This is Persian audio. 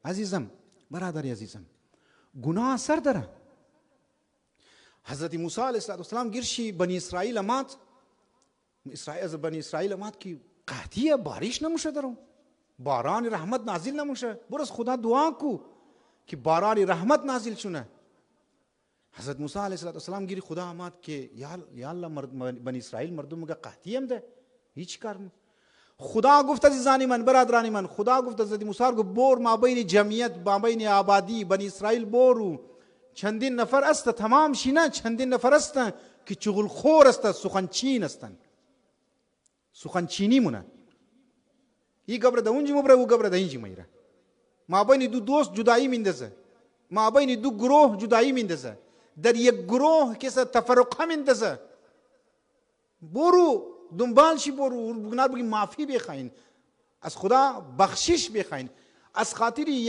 عزیزم، برادر عزیزم، گناه اثر داره. حضرت موسی علیه السلام گرشی بنی اسرائیل امات، بنی اسرائیل امات کی قحطیه، بارش نموشه درو، باران رحمت نازل نموشه. برس خدا دعا کو که باران رحمت نازل شونه. حضرت موسی علیه السلام گیری خدا امات که یا الله بنی اسرائیل مردم مگه قحطی هم ده، هیچ کار. خدا گفت عزیزانی من، برادرانی من، خدا گفت حضرت موسی رو بور ما بین جمعیت، ما بین آبادی بنی اسرائیل برو، چندین نفر است تمام شینا، چندین نفر است که چغل خور است، سخنچین هستند، سخنچینی مونه. ای گبر ده اونجی مبره، او گبر ده اینجی میره. ما بین دو دوست جدایی میندازه، ما بین دو گروه جدایی میندازه، در یک گروه کسی تفرقه میندازه. برو دنبال شی، برو بگی معافی بخواین، از خدا بخشش بخواین، از خاطر یک